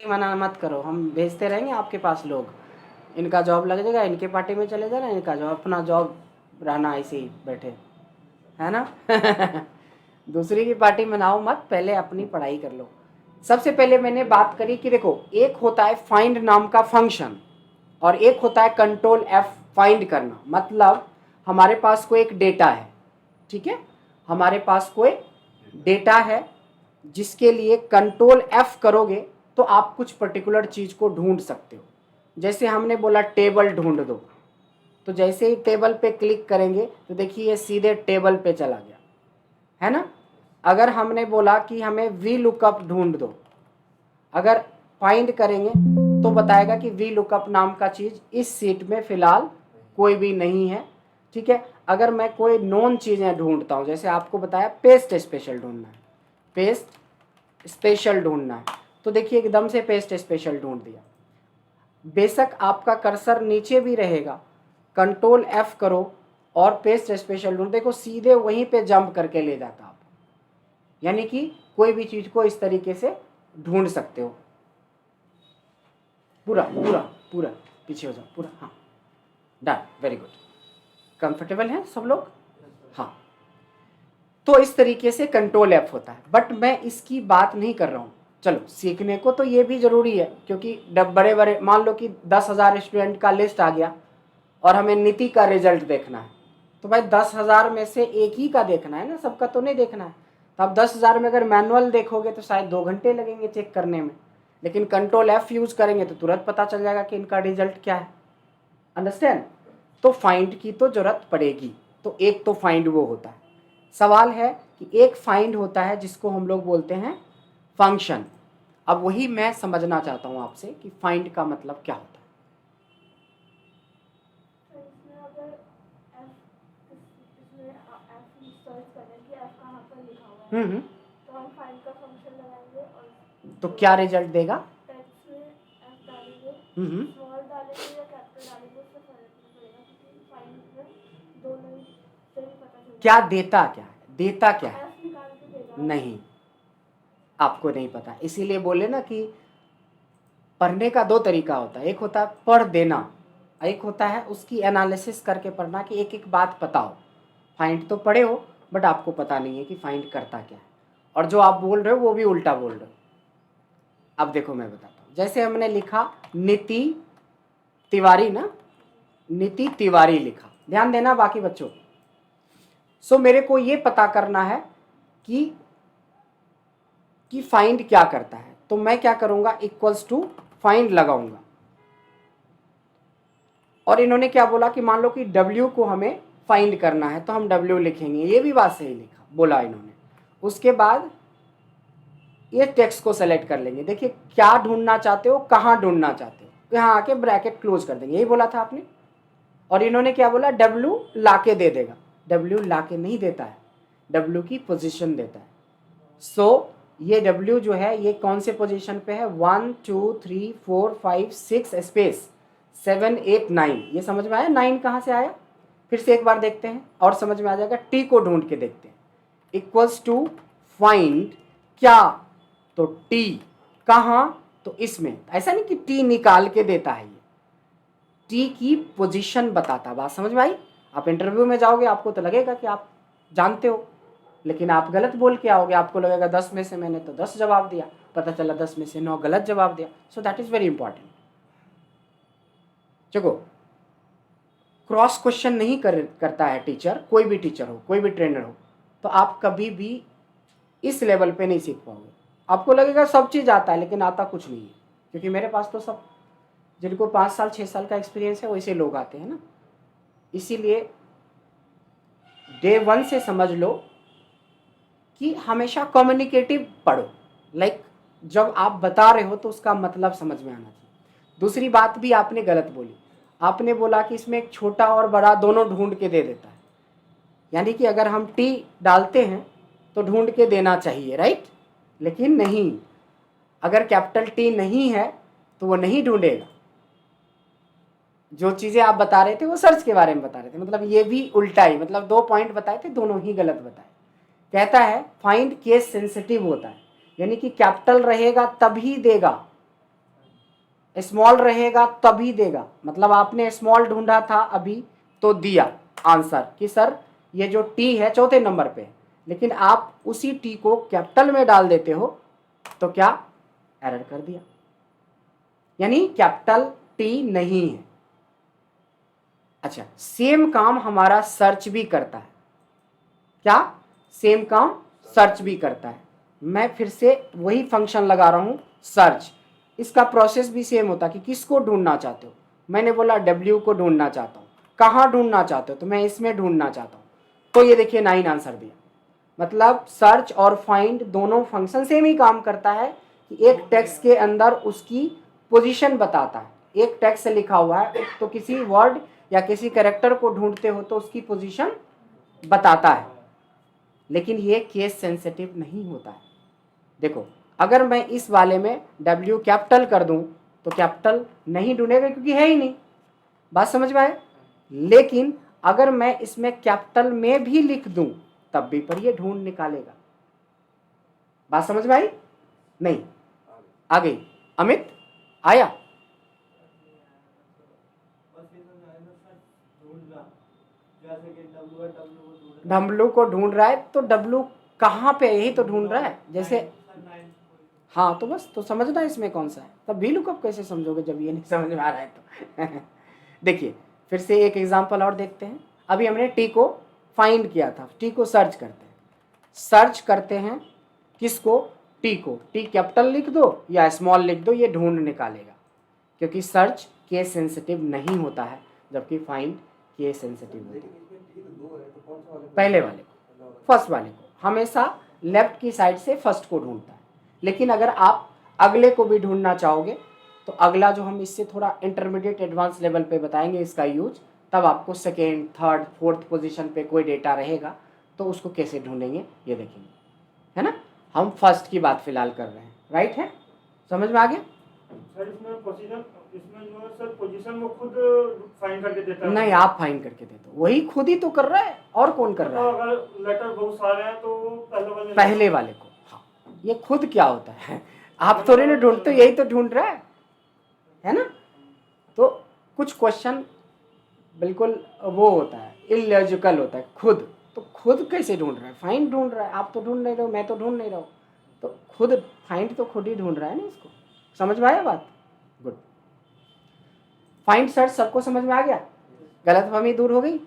मना मत करो, हम भेजते रहेंगे आपके पास लोग, इनका जॉब लग जाएगा, इनके पार्टी में चले जाना, इनका जॉब, अपना जॉब रहना ऐसे ही बैठे, है ना। दूसरी की पार्टी मनाओ मत, पहले अपनी पढ़ाई कर लो। सबसे पहले मैंने बात करी कि देखो, एक होता है फाइंड नाम का फंक्शन और एक होता है कंट्रोल एफ फाइंड करना। मतलब हमारे पास कोई एक डेटा है, ठीक है, हमारे पास कोई डेटा है जिसके लिए कंट्रोल एफ करोगे तो आप कुछ पर्टिकुलर चीज को ढूंढ सकते हो। जैसे हमने बोला टेबल ढूंढ दो, तो जैसे ही टेबल पे क्लिक करेंगे तो देखिए ये सीधे टेबल पे चला गया, है ना। अगर हमने बोला कि हमें वी लुकअप ढूंढ दो, अगर फाइंड करेंगे तो बताएगा कि वी लुकअप नाम का चीज इस सीट में फिलहाल कोई भी नहीं है, ठीक है। अगर मैं कोई नॉन चीजें ढूंढता हूं, जैसे आपको बताया पेस्ट स्पेशल ढूंढना है, पेस्ट स्पेशल ढूंढना है, तो देखिए एकदम से पेस्ट स्पेशल ढूंढ दिया। बेशक आपका कर्सर नीचे भी रहेगा, कंट्रोल एफ करो और पेस्ट स्पेशल ढूंढ, देखो सीधे वहीं पे जंप करके ले जाता आप, यानी कि कोई भी चीज को इस तरीके से ढूंढ सकते हो। पूरा पूरा पूरा पीछे हो जाओ, पूरा, हाँ डन, वेरी गुड। कंफर्टेबल हैं सब लोग? हाँ, तो इस तरीके से कंट्रोल एफ होता है, बट मैं इसकी बात नहीं कर रहा हूँ। चलो सीखने को तो ये भी जरूरी है, क्योंकि बड़े बड़े, मान लो कि 10,000 स्टूडेंट का लिस्ट आ गया और हमें नीति का रिजल्ट देखना है, तो भाई 10,000 में से एक ही का देखना है ना, सबका तो नहीं देखना है। तो आप 10,000 में अगर मैनुअल देखोगे तो शायद 2 घंटे लगेंगे चेक करने में, लेकिन कंट्रोल एफ यूज करेंगे तो तुरंत पता चल जाएगा कि इनका रिजल्ट क्या है। अंडरस्टैंड? तो फाइंड की तो जरूरत पड़ेगी, तो एक तो फाइंड वो होता है। सवाल है कि एक फाइंड होता है जिसको हम लोग बोलते हैं फंक्शन। अब वही मैं समझना चाहता हूं आपसे कि फाइंड का मतलब क्या होता है। तो हम फाइंड का फंक्शन लगाएंगे और तो क्या रिजल्ट देगा? टेक्स्ट में एफ डालेंगे, स्मॉल डालेंगे या कैपिटल डालेंगे, उससे फर्क नहीं पड़ेगा, क्योंकि फाइंड में दो लाइन से ही पता चलेगा। क्या देता, क्या है देता, क्या है? एफ निकाल के देगा। नहीं, आपको नहीं पता, इसीलिए बोले ना कि पढ़ने का 2 तरीका होता है, एक होता है पढ़ देना, एक होता है उसकी एनालिसिस करके पढ़ना कि एक एक बात पता हो। फाइंड तो पढ़े हो बट आपको पता नहीं है कि फाइंड करता क्या है, और जो आप बोल रहे हो वो भी उल्टा बोल रहे हो। अब देखो मैं बताता हूँ, जैसे हमने लिखा नीति तिवारी ना, नीति तिवारी लिखा, ध्यान देना बाकी बच्चों। सो मेरे को ये पता करना है कि फाइंड क्या करता है, तो मैं क्या करूंगा, इक्वल्स टू फाइंड लगाऊंगा। और इन्होंने क्या बोला कि मान लो कि W को हमें फाइंड करना है, तो हम W लिखेंगे, ये भी बात सही लिखा बोला इन्होंने। उसके बाद ये टेक्स्ट को सेलेक्ट कर लेंगे, देखिए क्या ढूंढना चाहते हो, कहाँ ढूंढना चाहते हो, तो यहाँ आके ब्रैकेट क्लोज कर देंगे, यही बोला था आपने। और इन्होंने क्या बोला, W लाके दे देगा, W लाके नहीं देता है, W की पोजीशन देता है। सो ये W जो है ये कौन से पोजीशन पे है, 1 2 3 4 5 6 स्पेस 7 8 9, ये समझ में आया 9 कहाँ से आया? फिर से एक बार देखते हैं और समझ में आ जाएगा। T को ढूंढ के देखते हैं, इक्वल्स टू फाइंड क्या, तो T कहाँ, तो इसमें, ऐसा नहीं कि T निकाल के देता है, ये T की पोजीशन बताता। बात समझ में आई? आप इंटरव्यू में जाओगे आपको तो लगेगा कि आप जानते हो, लेकिन आप गलत बोल के आओगे, आपको लगेगा 10 में से मैंने तो 10 जवाब दिया, पता चला 10 में से 9 गलत जवाब दिया। So that is very important. देखो क्रॉस क्वेश्चन नहीं करता है टीचर, कोई भी टीचर हो, कोई भी ट्रेनर हो, तो आप कभी भी इस लेवल पे नहीं सीख पाओगे। आपको लगेगा सब चीज़ आता है, लेकिन आता कुछ नहीं है, क्योंकि मेरे पास तो सब जिनको 5 साल 6 साल का एक्सपीरियंस है वैसे लोग आते हैं ना। इसीलिए डे 1 से समझ लो कि हमेशा कम्युनिकेटिव पढ़ो, लाइक जब आप बता रहे हो तो उसका मतलब समझ में आना चाहिए। दूसरी बात भी आपने गलत बोली, आपने बोला कि इसमें एक छोटा और बड़ा दोनों ढूंढ के दे देता है, यानी कि अगर हम T डालते हैं तो ढूंढ के देना चाहिए, राइट? लेकिन नहीं, अगर कैपिटल T नहीं है तो वो नहीं ढूंढेगा। जो चीज़ें आप बता रहे थे वो सर्च के बारे में बता रहे थे, मतलब ये भी उल्टा ही, मतलब 2 पॉइंट बताए थे, दोनों ही गलत बताए। कहता है फाइंड केस सेंसिटिव होता है, यानी कि कैपिटल रहेगा तभी देगा, स्मॉल रहेगा तभी देगा, मतलब आपने स्मॉल ढूंढा था अभी तो दिया आंसर कि सर ये जो टी है चौथे नंबर पे, लेकिन आप उसी टी को कैपिटल में डाल देते हो तो क्या एरर कर दिया, यानी कैपिटल टी नहीं है। अच्छा, सेम काम हमारा सर्च भी करता है। क्या सेम काम सर्च भी करता है। मैं फिर से वही फंक्शन लगा रहा हूं सर्च। इसका प्रोसेस भी सेम होता है कि किसको ढूंढना चाहते हो। मैंने बोला W को ढूंढना चाहता हूं। कहाँ ढूंढना चाहते हो, तो मैं इसमें ढूंढना चाहता हूं, तो ये देखिए 9 आंसर दिया। मतलब सर्च और फाइंड दोनों फंक्शन सेम ही काम करता है कि एक टेक्स्ट के अंदर उसकी पोजीशन बताता है। एक टेक्स्ट लिखा हुआ है तो किसी वर्ड या किसी कैरेक्टर को ढूंढते हो तो उसकी पोजीशन बताता है, लेकिन ये केस सेंसिटिव नहीं होता है। देखो अगर मैं इस वाले में W कैपिटल कर दूं तो कैपिटल नहीं ढूंढेगा क्योंकि है ही नहीं। बात समझ में आए? लेकिन अगर मैं इसमें कैपिटल में भी लिख दूं तब भी पर ये ढूंढ निकालेगा। बात समझ में आई? नहीं आ गई? अमित आया? W को ढूंढ रहा है तो W कहाँ पे, यही तो ढूंढ रहा है। जैसे हाँ तो बस तो समझना इसमें कौन सा है, तब भी लुकअप कैसे समझोगे जब ये नहीं समझ में आ रहा है तो देखिए फिर से एक एग्जांपल और देखते हैं। अभी हमने टी को फाइंड किया था, टी को सर्च करते हैं। सर्च करते हैं किसको? टी को। टी कैपिटल लिख दो या स्मॉल लिख दो, ये ढूंढ निकालेगा, क्योंकि सर्च केस सेंसिटिव नहीं होता है जबकि फाइंड केस सेंसिटिव होता है। पहले वाले को, फर्स्ट वाले को, हमेशा लेफ्ट की साइड से फर्स्ट को ढूंढता है। लेकिन अगर आप अगले को भी ढूंढना चाहोगे तो अगला जो हम इससे थोड़ा इंटरमीडिएट एडवांस लेवल पे बताएंगे इसका यूज, तब आपको सेकेंड थर्ड फोर्थ पोजीशन पे कोई डेटा रहेगा तो उसको कैसे ढूंढेंगे ये देखेंगे, है ना। हम फर्स्ट की बात फिलहाल कर रहे हैं, राइट है? समझ में आ गया? सर इसमें जो है सर पोजीशन वो खुद फाइंड करके देता है? नहीं, आप फाइंड करके देते हो, वही खुद ही तो कर रहा है, और कौन कर रहा है? अगर लेटर बहुत सारे हैं तो पहले वाले को। हाँ, ये खुद क्या होता है आप थोड़ी ना ढूंढते, यही तो ढूंढ रहा है ना। तो कुछ क्वेश्चन बिल्कुल वो होता है, इलॉजिकल होता है। खुद तो खुद कैसे ढूंढ रहा है? फाइंड ढूंढ रहा है, आप तो ढूंढ नहीं रहे हो, मैं तो ढूंढ नहीं रहा हूँ, तो खुद फाइंड तो खुद ही ढूंढ रहा है ना इसको। समझ में आया बात? गुड। फाइंड सर्च सबको समझ में आ गया? गलतफहमी दूर हो गई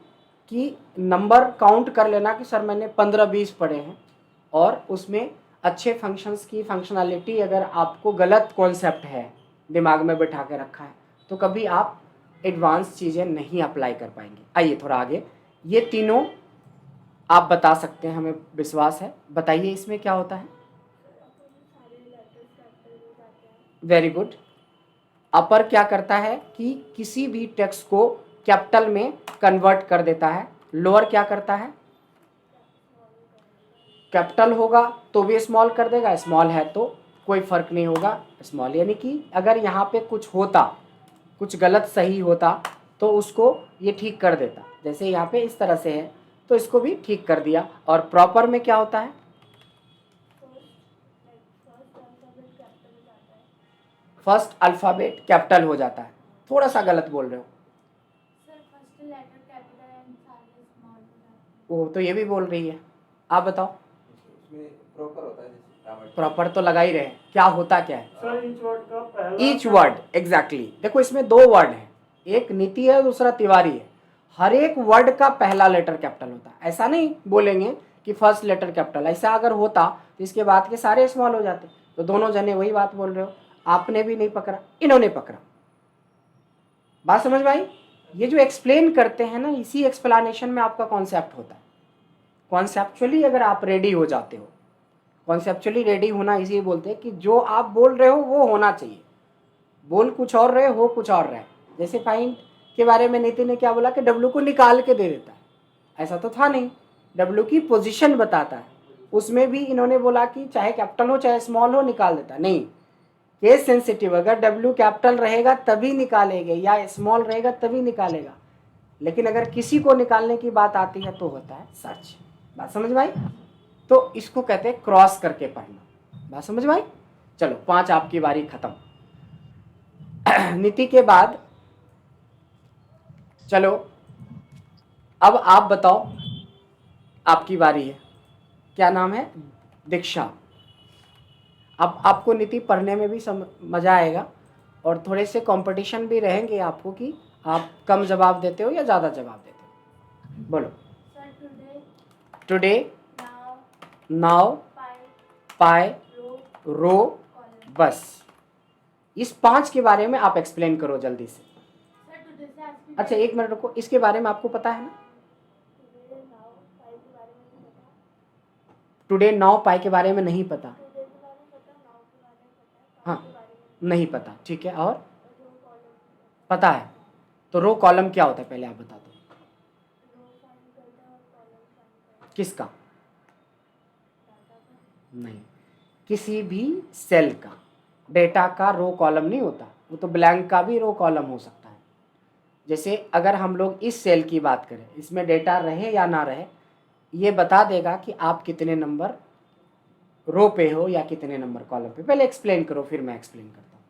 कि नंबर काउंट कर लेना कि सर मैंने 15-20 पढ़े हैं और उसमें अच्छे फंक्शंस की फंक्शनैलिटी अगर आपको गलत कॉन्सेप्ट है, दिमाग में बैठा के रखा है, तो कभी आप एडवांस चीज़ें नहीं अप्लाई कर पाएंगे। आइए थोड़ा आगे, ये तीनों आप बता सकते हैं, हमें विश्वास है। बताइए इसमें क्या होता है? Very good. अपर क्या करता है कि किसी भी टेक्स्ट को कैपिटल में कन्वर्ट कर देता है। लोअर क्या करता है? कैपिटल होगा तो भी स्मॉल कर देगा, स्मॉल है तो कोई फर्क नहीं होगा, स्मॉल। यानी कि अगर यहाँ पे कुछ होता, कुछ गलत सही होता तो उसको ये ठीक कर देता। जैसे यहाँ पे इस तरह से है तो इसको भी ठीक कर दिया। और प्रॉपर में क्या होता है? फर्स्ट अल्फाबेट कैपिटल हो जाता है। थोड़ा सा गलत बोल रहे हो। वो तो ये भी बोल रही है, आप बताओ। प्रॉपर होता है, प्रॉपर तो लगा ही रहे, क्या होता क्या है? सर ईच वर्ड का पहला, ईच वर्ड, एग्जैक्टली। देखो इसमें 2 वर्ड है, एक नीति है दूसरा तिवारी है। हर एक वर्ड का पहला लेटर कैपिटल होता है। ऐसा नहीं बोलेंगे कि फर्स्ट लेटर कैपिटल, ऐसा अगर होता तो इसके बाद के सारे स्मॉल हो जाते। तो दोनों जने वही बात बोल रहे हो, आपने भी नहीं पकड़ा, इन्होंने पकड़ा। बात समझ में आई? ये जो एक्सप्लेन करते हैं ना, इसी एक्सप्लेनेशन में आपका कॉन्सेप्ट होता है। कॉन्सेप्चुअली अगर आप रेडी हो जाते हो, कॉन्सेप्चुअली रेडी होना इसी बोलते हैं कि जो आप बोल रहे हो वो होना चाहिए। बोल कुछ और रहे हो कुछ और रहे। जैसे फाइंड के बारे में नीति ने क्या बोला कि W को निकाल के दे देता है, ऐसा तो था नहीं, W की पोजीशन बताता है। उसमें भी इन्होंने बोला कि चाहे कैपिटल हो चाहे स्मॉल हो निकाल देता है। नहीं, केस सेंसिटिव, अगर W कैपिटल रहेगा तभी निकालेंगे या स्मॉल रहेगा तभी निकालेगा। लेकिन अगर किसी को निकालने की बात आती है तो होता है सर्च। बात समझ में आई? तो इसको कहते हैं क्रॉस करके पढ़ना। बात समझ में आई? चलो 5 आपकी बारी खत्म। नीति के बाद चलो अब आप बताओ, आपकी बारी है। क्या नाम है? दीक्षा। अब आपको नीति पढ़ने में भी मज़ा आएगा और थोड़े से कंपटीशन भी रहेंगे आपको कि आप कम जवाब देते हो या ज़्यादा जवाब देते हो। बोलो। टुडे, नाउ, पाई, रो, बस। इस 5 के बारे में आप एक्सप्लेन करो जल्दी से। अच्छा एक मिनट रुको, इसके बारे में आपको पता है ना? टुडे, नाउ, पाई के बारे में नहीं पता? हाँ, नहीं पता, ठीक है। और पता है? तो रो कॉलम क्या होता है पहले आप बता दो। किसका? नहीं, किसी भी सेल का, डेटा का रो कॉलम नहीं होता, वो तो ब्लैंक का भी रो कॉलम हो सकता है। जैसे अगर हम लोग इस सेल की बात करें, इसमें डेटा रहे या ना रहे, ये बता देगा कि आप कितने नंबर रो पे हो या कितने नंबर कॉलम पे। पहले एक्सप्लेन करो, फिर मैं एक्सप्लेन करता हूँ।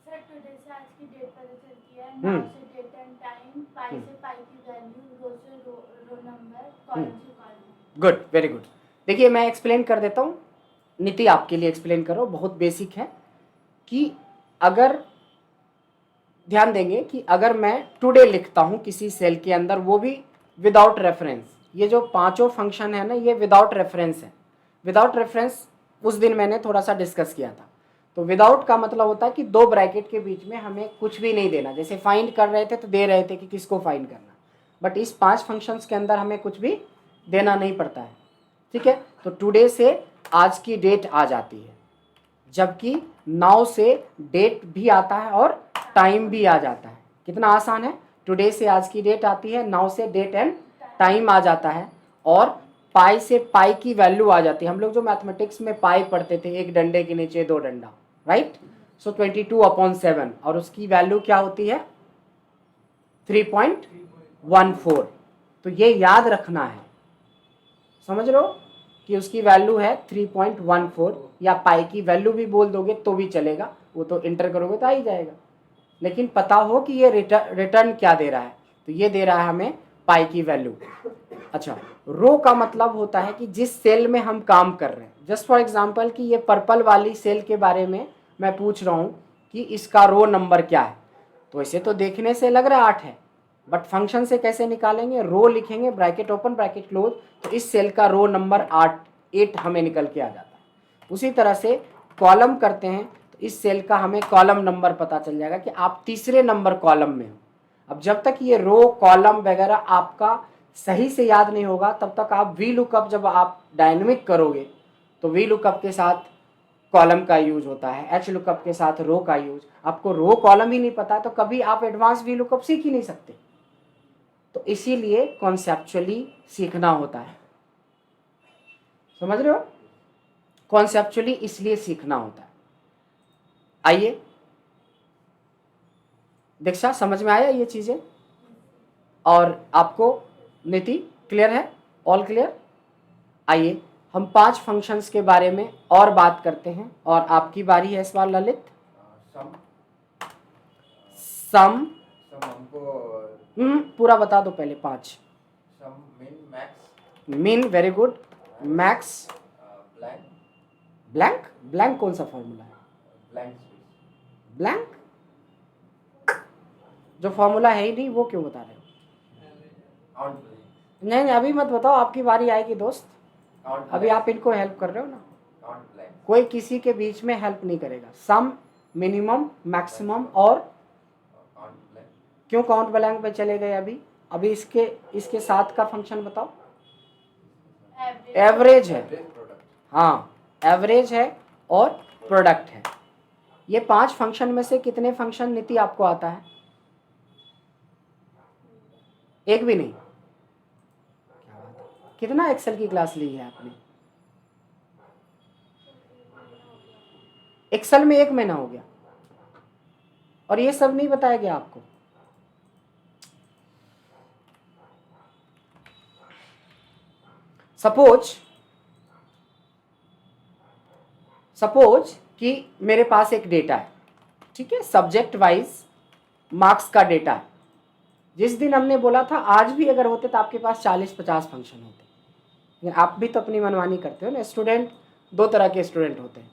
सर टुडे से आज की डेट पता चलती है, नाउ से डेट एंड टाइम, पाई से पाई की वैल्यू, रो से रो नंबर, कॉलम से कॉलम। Good, very good. देखिए मैं एक्सप्लेन कर देता हूँ, नीति आपके लिए एक्सप्लेन करो। बहुत बेसिक है कि अगर ध्यान देंगे कि अगर मैं टुडे लिखता हूँ किसी सेल के अंदर, वो भी विदाउट रेफरेंस, ये जो 5 फंक्शन है ना, ये विदाउट रेफरेंस है। विदाउट रेफरेंस उस दिन मैंने थोड़ा सा डिस्कस किया था। तो विदाउट का मतलब होता है कि 2 ब्रैकेट के बीच में हमें कुछ भी नहीं देना। जैसे फाइंड कर रहे थे तो दे रहे थे कि किसको फाइंड करना, बट इस 5 फंक्शंस के अंदर हमें कुछ भी देना नहीं पड़ता है, ठीक है। तो टुडे से आज की डेट आ जाती है, जबकि नाउ से डेट भी आता है और टाइम भी आ जाता है। कितना आसान है। टुडे से आज की डेट आती है, नाउ से डेट एंड टाइम आ जाता है, और पाई से पाई की वैल्यू आ जाती है। हम लोग जो मैथमेटिक्स में पाई पढ़ते थे, एक डंडे के नीचे 2 डंडा, राइट। सो 22/7, और उसकी वैल्यू क्या होती है? 3.14। तो ये याद रखना है, समझ रहे हो कि उसकी वैल्यू है 3.14, या पाई की वैल्यू भी बोल दोगे तो भी चलेगा, वो तो इंटर करोगे तो आ ही जाएगा। लेकिन पता हो कि ये रिटर्न क्या दे रहा है, तो ये दे रहा है हमें पाई की वैल्यू। अच्छा, रो का मतलब होता है कि जिस सेल में हम काम कर रहे हैं। जस्ट फॉर एग्जांपल कि ये पर्पल वाली सेल के बारे में मैं पूछ रहा हूँ कि इसका रो नंबर क्या है, तो इसे तो देखने से लग रहा है 8 है, बट फंक्शन से कैसे निकालेंगे? रो लिखेंगे, ब्रैकेट ओपन ब्रैकेट क्लोज, तो इस सेल का रो नंबर 8 हमें निकल के आ जाता है। उसी तरह से कॉलम करते हैं तो इस सेल का हमें कॉलम नंबर पता चल जाएगा कि आप तीसरे नंबर कॉलम में हो। अब जब तक ये रो कॉलम वगैरह आपका सही से याद नहीं होगा, तब तक आप वी लुकअप जब आप डायनेमिक करोगे तो वी लुकअप के साथ कॉलम का यूज होता है, एच लुकअप के साथ रो का यूज। आपको रो कॉलम ही नहीं पता तो कभी आप एडवांस वी लुकअप सीख ही नहीं सकते। तो इसीलिए कॉन्सेप्चुअली सीखना होता है, समझ रहे हो? कॉन्सेप्चुअली इसलिए सीखना होता है। आइए दीक्षा, समझ में आया ये चीजें? और आपको नीति क्लियर है? All clear? आइए हम 5 फंक्शंस के बारे में और बात करते हैं, और आपकी बारी है इस बार ललित। सम हमको पूरा बता दो पहले 5। सम, मिन, max, mean, very good. Max, blank, blank. Blank कौन सा फॉर्मूला है? ब्लैंक स्पेस, ब्लैंक जो फॉर्मूला है ही नहीं, वो क्यों बता रहे हो? काउंट ब्लैंक, नहीं अभी मत बताओ, आपकी बारी आएगी दोस्त। काउंट अभी आप इनको हेल्प कर रहे हो ना, काउंट ब्लैंक, कोई किसी के बीच में हेल्प नहीं करेगा। सम, मिनिमम, मैक्सिमम और काउंट ब्लैंक, क्यों काउंट ब्लैंक पे चले गए? अभी इसके साथ का फंक्शन बताओ। एवरेज है, एवरेज प्रोडक्ट, हाँ एवरेज है और प्रोडक्ट है। ये 5 फंक्शन में से कितने फंक्शन नीति आपको आता है? एक भी नहीं? क्या बात है। कितना एक्सेल की क्लास ली है आपने? एक्सेल में 1 महीना हो गया और ये सब नहीं बताया गया आपको? सपोज कि मेरे पास एक डेटा है, ठीक है, सब्जेक्ट वाइज मार्क्स का डेटा है। जिस दिन हमने बोला था आज भी अगर होते तो आपके पास 40-50 फंक्शन होते, लेकिन आप भी तो अपनी मनमानी करते हो ना। स्टूडेंट दो तरह के स्टूडेंट होते हैं,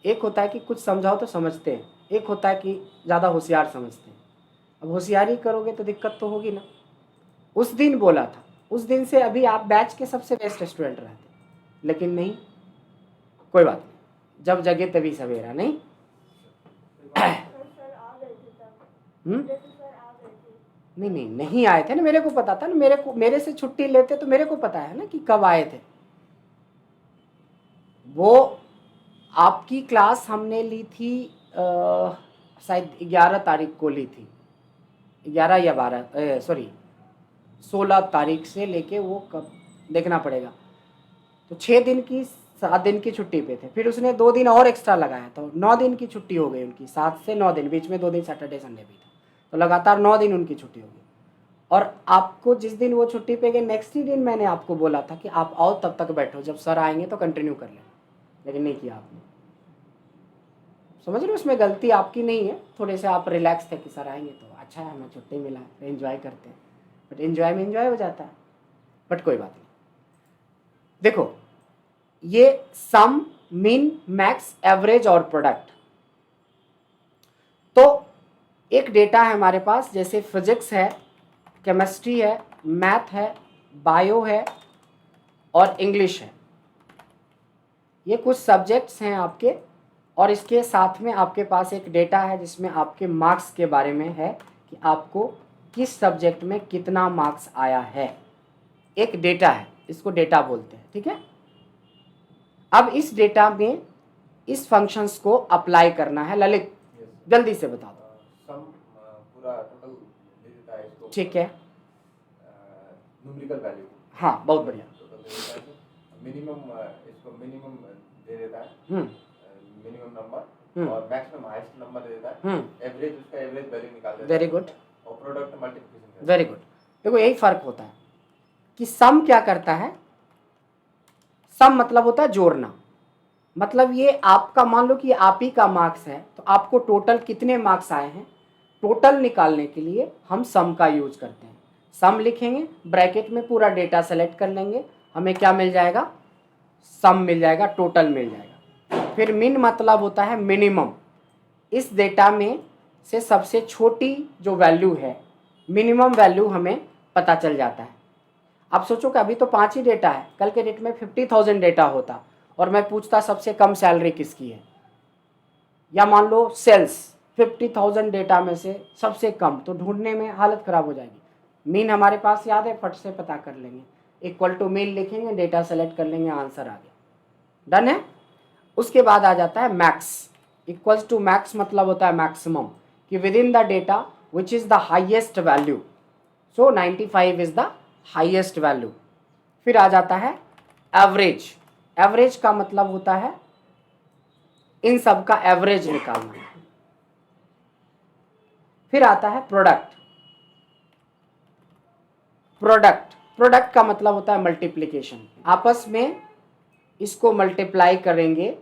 एक होता है कि कुछ समझाओ तो समझते हैं, एक होता है कि ज़्यादा होशियार समझते हैं। अब होशियारी करोगे तो दिक्कत तो होगी ना। उस दिन बोला था, उस दिन से अभी आप बैच के सबसे बेस्ट स्टूडेंट रहते, लेकिन नहीं, कोई बात नहीं, जब जगे तभी सवेरा। नहीं सर आ गए थे तब। हम्म? जैसे सर आ गए थे। नहीं आए थे ना, मेरे को पता था ना, मेरे से छुट्टी लेते तो मेरे को पता है ना कि कब आए थे। वो आपकी क्लास हमने ली थी शायद 11 तारीख को ली थी, 11 या 12, सॉरी 16 तारीख से लेके वो कब देखना पड़ेगा। तो 6 दिन की 7 दिन की छुट्टी पे थे, फिर उसने 2 दिन और एक्स्ट्रा लगाया, तो 9 दिन की छुट्टी हो गई उनकी, 7 से 9 दिन, बीच में 2 दिन सैटरडे संडे भी था, तो लगातार 9 दिन उनकी छुट्टी हो गई। और आपको जिस दिन वो छुट्टी पे गए नेक्स्ट ही दिन मैंने आपको बोला था कि आप आओ, तब तक बैठो, जब सर आएंगे तो कंटिन्यू कर लेना, लेकिन नहीं किया आपने। समझ रहे हो, उसमें गलती आपकी नहीं है, थोड़े से आप रिलैक्स थे कि सर आएंगे तो अच्छा है, हमें छुट्टी मिला है, एंजॉय करते हैं, बट एंजॉय में एंजॉय हो जाता है, बट कोई बात नहीं। देखो ये सम, मीन, मैक्स, एवरेज और प्रोडक्ट, तो एक डेटा है हमारे पास, जैसे फिजिक्स है, केमिस्ट्री है, मैथ है, बायो है और इंग्लिश है, ये कुछ सब्जेक्ट्स हैं आपके, और इसके साथ में आपके पास एक डेटा है जिसमें आपके मार्क्स के बारे में है कि आपको किस सब्जेक्ट में कितना मार्क्स आया है। एक डेटा है, इसको डेटा बोलते हैं, ठीक है। अब इस डेटा में इस फंक्शंस को अप्लाई करना है। ललित जल्दी से बता दो। सम पूरा टोटल दे देता है इसको, ठीक है, न्यूमेरिकल वैल्यू हाँ बहुत बढ़िया। टोटल दे देता है, मिनिमम इसको मिनिमम दे देता है, मिनिमम नंबर, और मैक्सिमम हाईएस्ट नंबर दे देता है, एवरेज उसका एवरेज वैल्यू निकाल देता है। वेरी गुड, और प्रोडक्ट मल्टीप्लिकेशन। Very good. देखो यही फर्क होता है कि सम क्या करता है, सम मतलब होता है जोड़ना, मतलब ये आपका, मान लो कि आप ही का मार्क्स है, तो आपको टोटल कितने मार्क्स आए हैं, टोटल निकालने के लिए हम सम का यूज करते हैं। सम लिखेंगे, ब्रैकेट में पूरा डेटा सेलेक्ट कर लेंगे, हमें क्या मिल जाएगा, सम मिल जाएगा, टोटल मिल जाएगा। फिर मिन मतलब होता है मिनिमम, इस डेटा में से सबसे छोटी जो वैल्यू है, मिनिमम वैल्यू हमें पता चल जाता है। आप सोचो कि अभी तो 5 ही डेटा है, कल के डेट में 50,000 डेटा होता और मैं पूछता सबसे कम सैलरी किसकी है, या मान लो सेल्स 50,000 डेटा में से सबसे कम, तो ढूंढने में हालत खराब हो जाएगी। मीन हमारे पास याद है, फट से पता कर लेंगे, इक्वल टू मीन लिखेंगे, डेटा सेलेक्ट कर लेंगे, आंसर आ गया, डन है। उसके बाद आ जाता है मैक्स, इक्वल्स टू मैक्स मतलब होता है मैक्सिमम, कि with in the data which is the highest value, so 95 is the highest value. फिर आ जाता है एवरेज, एवरेज का मतलब होता है इन सब का एवरेज निकालना। फिर आता है प्रोडक्ट, प्रोडक्ट प्रोडक्ट का मतलब होता है मल्टीप्लिकेशन, आपस में इसको मल्टीप्लाई करेंगे,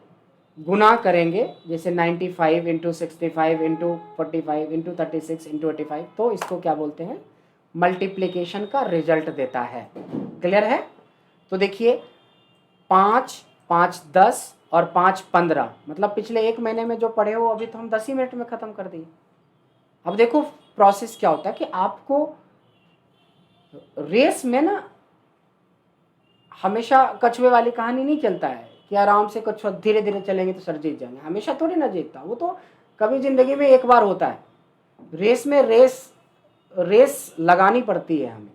गुना करेंगे, जैसे 95 इंटू 65 इंटू 45 इंटू 36 इंटू 85, तो इसको क्या बोलते हैं, मल्टीप्लिकेशन का रिजल्ट देता है। क्लियर है। तो देखिए 5, 5, 10 और 5, 15, मतलब पिछले 1 महीने में जो पढ़े हो अभी तो हम 10 ही मिनट में ख़त्म कर दिए। अब देखो प्रोसेस क्या होता है कि आपको रेस में ना हमेशा कछुए वाली कहानी नहीं चलता है कि आराम से कछुआ धीरे धीरे चलेंगे तो सर जीत जाएंगे, हमेशा थोड़ी ना जीतता, वो तो कभी ज़िंदगी में एक बार होता है। रेस में रेस लगानी पड़ती है हमें।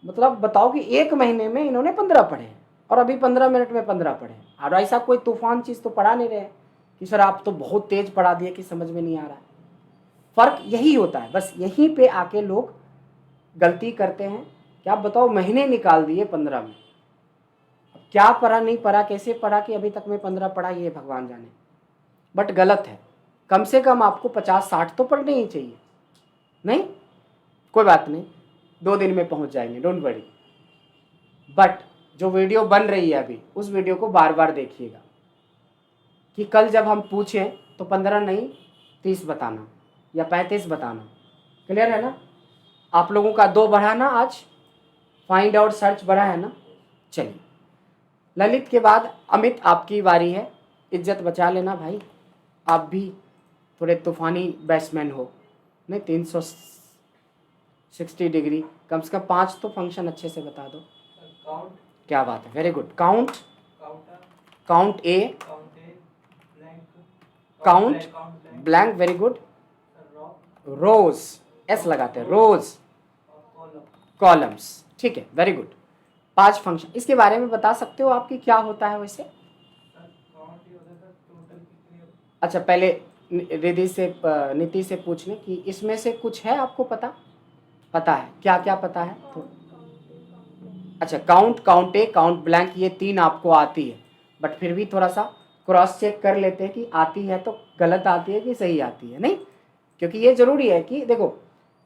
मतलब बताओ कि 1 महीने में इन्होंने 15 पढ़े हैं और अभी 15 मिनट में 15 पढ़े हैं, और ऐसा कोई तूफान चीज़ तो पढ़ा नहीं रहे कि सर आप तो बहुत तेज पढ़ा दिए कि समझ में नहीं आ रहा है। फ़र्क यही होता है, बस यहीं पे आके लोग गलती करते हैं कि आप बताओ महीने निकाल दिए 15 में, क्या पढ़ा नहीं पढ़ा, कैसे पढ़ा कि अभी तक मैं 15 पढ़ा, ये भगवान जाने। बट गलत है, कम से कम आपको 50-60 तो पढ़ने ही चाहिए। नहीं कोई बात नहीं, 2 दिन में पहुंच जाएंगे, डोंट वरी। बट जो वीडियो बन रही है अभी, उस वीडियो को बार बार देखिएगा कि कल जब हम पूछें तो 15 नहीं 30 बताना या 35 बताना, क्लियर है ना? आप लोगों का 2 बढ़ा ना आज, फाइंड आउट सर्च बढ़ा है ना? चलिए, ललित के बाद अमित आपकी बारी है। इज्जत बचा लेना भाई, आप भी थोड़े तूफानी बैट्समैन हो। नहीं 360 डिग्री कम से कम 5 तो फंक्शन अच्छे से बता दो। काउंट, क्या बात है, very good. Count, counter, count A, count A, blank, count blank, blank, very good. Row, rows, S लगाते हैं, रोज, और कॉलम। कॉलम्स, ठीक है, वेरी गुड। 5 फंक्शन, इसके बारे में बता सकते हो आपकी क्या होता है वैसे? सर काउंट ये होता है सर टोटल कितने। अच्छा, पहले रिधि से नीति से पूछने कि इसमें से कुछ है आपको पता? पता है, क्या क्या पता है? तो अच्छा, count, count A, count blank, ये 3 आपको आती है, बट फिर भी थोड़ा सा क्रॉस चेक कर लेते हैं कि आती है तो गलत आती है कि सही आती है, नहीं? क्योंकि ये जरूरी है कि देखो,